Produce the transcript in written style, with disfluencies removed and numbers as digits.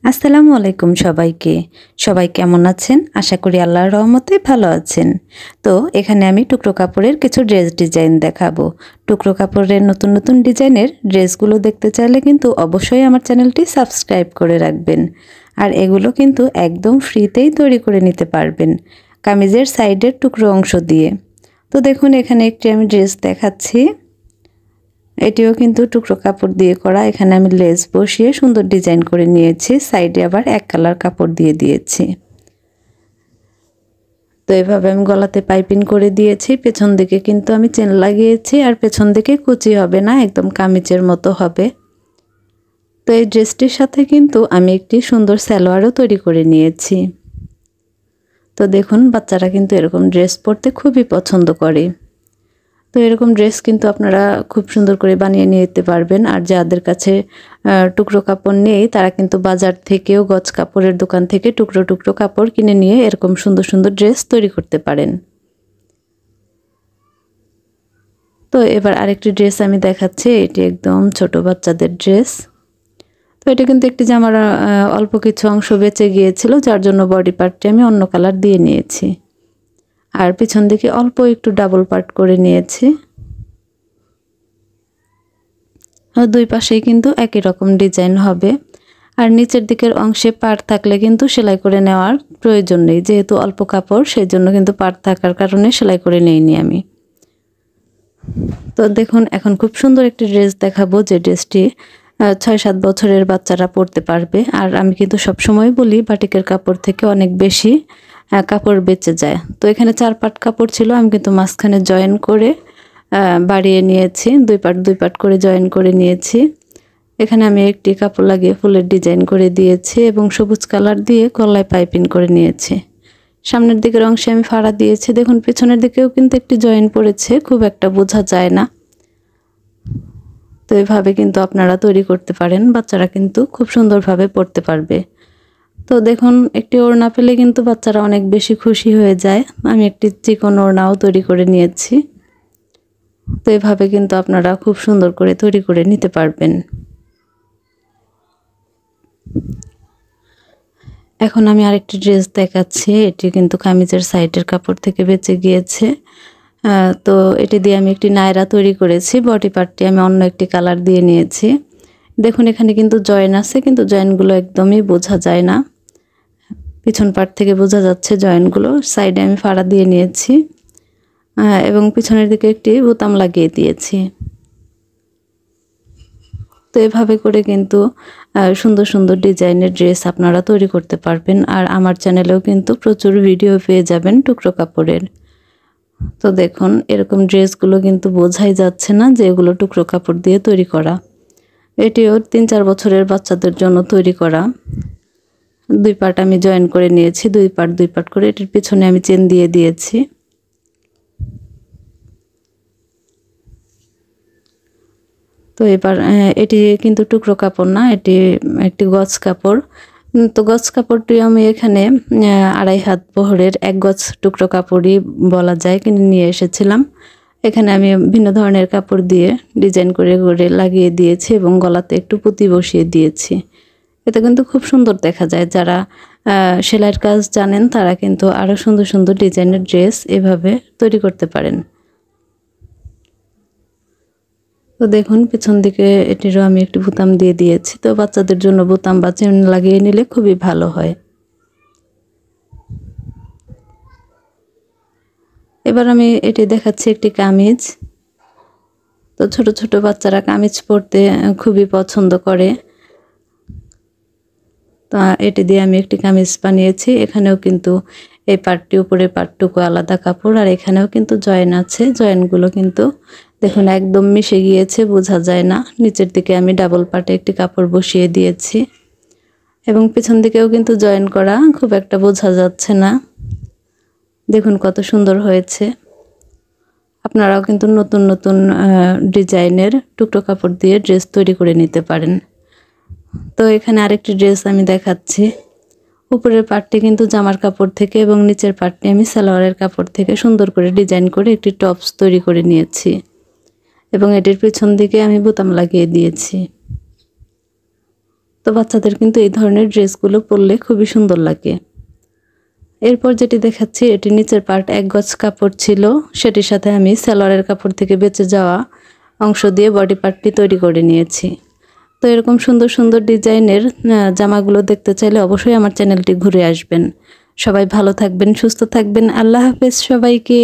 আসসালামু আলাইকুম সবাইকে। সবাই কেমন আছেন? আশা করি আল্লাহর রহমতে ভালো আছেন। তো এখানে আমি টুকরো কাপড়ের কিছু ড্রেস ডিজাইন দেখাবো। টুকরো কাপড়ের নতুন নতুন ডিজাইনের ড্রেসগুলো দেখতে চাইলে কিন্তু অবশ্যই আমার চ্যানেলটি সাবস্ক্রাইব করে রাখবেন। আর এগুলো কিন্তু একদম ফ্রিতেই তৈরি করে নিতে পারবেন কামিজের সাইডের টুকরো অংশ দিয়ে। তো দেখুন এখানে একটি আমি ড্রেস দেখাচ্ছি। এটিও কিন্তু টুকরো কাপড় দিয়ে করা। এখানে আমি লেস বসিয়ে সুন্দর ডিজাইন করে নিয়েছি, সাইডে আবার এক কালার কাপড় দিয়ে দিয়েছি। তো এভাবে আমি গলাতে পাইপিং করে দিয়েছি, পেছন দিকে কিন্তু আমি চেন লাগিয়েছি, আর পেছন দিকে কুচি হবে না, একদম কামিজের মতো হবে। তো এই ড্রেসটির সাথে কিন্তু আমি একটি সুন্দর সালোয়ারও তৈরি করে নিয়েছি। তো দেখুন বাচ্চারা কিন্তু এরকম ড্রেস পরতে খুবই পছন্দ করে। তো এরকম ড্রেস কিন্তু আপনারা খুব সুন্দর করে বানিয়ে নিতে পারবেন। আর যাদের কাছে টুকরো কাপড় নেই তারা কিন্তু বাজার থেকেও গজ কাপড়ের দোকান থেকে টুকরো টুকরো কাপড় কিনে নিয়ে এরকম সুন্দর সুন্দর ড্রেস তৈরি করতে পারেন। তো এবার আরেকটি ড্রেস আমি দেখাচ্ছি। এটি একদম ছোট বাচ্চাদের ড্রেস। তো এটা কিন্তু একটি জামার অল্প কিছু অংশ বেঁচে গিয়েছিল, যার জন্য বডি পার্টটি আমি অন্য কালার দিয়ে নিয়েছি। আর পিছন দিকে অল্প একটু ডাবল পার্ট করে নিয়েছি। দুই পাশেই কিন্তু একই রকম ডিজাইন হবে। আর নিচের দিকের অংশে পাড় থাকলে কিন্তু সেলাই করে নেওয়ার প্রয়োজন নেই, যেহেতু অল্প কাপড় সেই জন্য কিন্তু পাড় থাকার কারণে সেলাই করে নেইনি আমি। তো দেখুন এখন খুব সুন্দর একটি ড্রেস দেখাবো, যে ড্রেসটি ৬-৭ বছরের বাচ্চারা পরতে পারবে। আর আমি কিন্তু সবসময় বলি বাটিকের কাপড় থেকে অনেক বেশি কাপড় বেঁচে যায়। তো এখানে ৪ পাট কাপড় ছিল, আমি কিন্তু মাঝখানে জয়েন করে বাড়িয়ে নিয়েছি, দুই পাট করে জয়েন করে নিয়েছি। এখানে আমি একটি কাপড় লাগিয়ে ফুলের ডিজাইন করে দিয়েছি এবং সবুজ কালার দিয়ে গলায় পাইপিং করে নিয়েছি। সামনের দিকের অংশে আমি ফাড়া দিয়েছি। দেখুন পেছনের দিকেও কিন্তু একটি জয়েন পড়েছে, খুব একটা বোঝা যায় না। তো এভাবে কিন্তু আপনারা তৈরি করতে পারেন, বাচ্চারা কিন্তু খুব সুন্দরভাবে পরতে পারবে। তো দেখুন একটি ওড়না পেলে কিন্তু বাচ্চারা অনেক বেশি খুশি হয়ে যায়। আমি একটি চিকন ওড়নাও তৈরি করে নিয়েছি। তো এভাবে কিন্তু আপনারা খুব সুন্দর করে তৈরি করে নিতে পারবেন। এখন আমি আরেকটি ড্রেস দেখাচ্ছি। এটি কিন্তু কামিজের সাইডের কাপড় থেকে বেঁচে গিয়েছে। তো এটি দিয়ে আমি একটি নায়রা তৈরি করেছি। বডি পার্টটি আমি অন্য একটি কালার দিয়ে নিয়েছি। দেখুন এখানে কিন্তু জয়েন আছে, কিন্তু জয়েনগুলো একদমই বোঝা যায় না। পিছন পার্ট থেকে বোঝা যাচ্ছে জয়েনগুলো। সাইডে আমি ফাড়া দিয়ে নিয়েছি এবং পিছনের দিকে একটি বোতাম লাগিয়ে দিয়েছি। তো এভাবে করে কিন্তু সুন্দর সুন্দর ডিজাইনের ড্রেস আপনারা তৈরি করতে পারবেন। আর আমার চ্যানেলেও কিন্তু প্রচুর ভিডিও পেয়ে যাবেন টুকরো কাপড়ের। তো দেখুন এরকম ড্রেসগুলো কিন্তু বোঝাই যাচ্ছে না যে এগুলো টুকরো কাপড় দিয়ে তৈরি করা। এটিও ৩-৪ বছরের বাচ্চাদের জন্য তৈরি করা। দুই পার্ট আমি জয়েন করে নিয়েছি, দুই পার্ট করে এটির পিছনে আমি চেন দিয়ে দিয়েছি। তো এবার এটি কিন্তু টুকরো কাপড় না, এটি একটি গজ কাপড়। তো গজ কাপড়টি আমি এখানে ২.৫ হাত বহরের ১ গজ টুকরো কাপড়ই বলা যায় কিনে নিয়ে এসেছিলাম। এখানে আমি ভিন্ন ধরনের কাপড় দিয়ে ডিজাইন করে করে লাগিয়ে দিয়েছি এবং গলাতে একটু পুঁতি বসিয়ে দিয়েছি। এতে কিন্তু খুব সুন্দর দেখা যায়। যারা সেলাইয়ের কাজ জানেন তারা কিন্তু আরও সুন্দর সুন্দর ডিজাইনের ড্রেস এভাবে তৈরি করতে পারেন। তো দেখুন পিছন দিকে এটিরও আমি একটি বোতাম দিয়ে দিয়েছি। তো বাচ্চাদের জন্য বোতাম বা চেন লাগিয়ে নিলে খুবই ভালো হয়। এবার আমি এটি দেখাচ্ছি একটি কামিজ। তো ছোট ছোট বাচ্চারা কামিজ পরতে খুবই পছন্দ করে। তো এটি দিয়ে আমি একটি কামিজ বানিয়েছি। এখানেও কিন্তু এই পার্টটি উপরের পার্টটুকু আলাদা কাপড়, আর এখানেও কিন্তু জয়েন আছে। জয়েনগুলো কিন্তু দেখুন একদম মিশে গিয়েছে, বোঝা যায় না। নিচের দিকে আমি ডাবল পার্টে একটি কাপড় বসিয়ে দিয়েছি এবং পিছন দিকেও কিন্তু জয়েন করা, খুব একটা বোঝা যাচ্ছে না। দেখুন কত সুন্দর হয়েছে। আপনারাও কিন্তু নতুন নতুন ডিজাইনের টুকরো কাপড় দিয়ে ড্রেস তৈরি করে নিতে পারেন। তো এখানে আরেকটি ড্রেস আমি দেখাচ্ছি। উপরের পার্টটি কিন্তু জামার কাপড় থেকে এবং নিচের পার্টটি আমি সালোয়ারের কাপড় থেকে সুন্দর করে ডিজাইন করে একটি টপস তৈরি করে নিয়েছি এবং এটির পিছন দিকে আমি বোতাম লাগিয়ে দিয়েছি। তো বাচ্চাদের কিন্তু এই ধরনের ড্রেসগুলো পরলে খুবই সুন্দর লাগে। এরপর যেটি দেখাচ্ছি এটি নিচের পার্ট এক গজ কাপড় ছিল, সেটির সাথে আমি সালোয়ারের কাপড় থেকে বেঁচে যাওয়া অংশ দিয়ে বডি পার্টটি তৈরি করে নিয়েছি। তো এরকম সুন্দর সুন্দর ডিজাইনের জামাগুলো দেখতে চাইলে অবশ্যই আমার চ্যানেলটি ঘুরে আসবেন। সবাই ভালো থাকবেন, সুস্থ থাকবেন। আল্লাহ হাফেজ সবাইকে।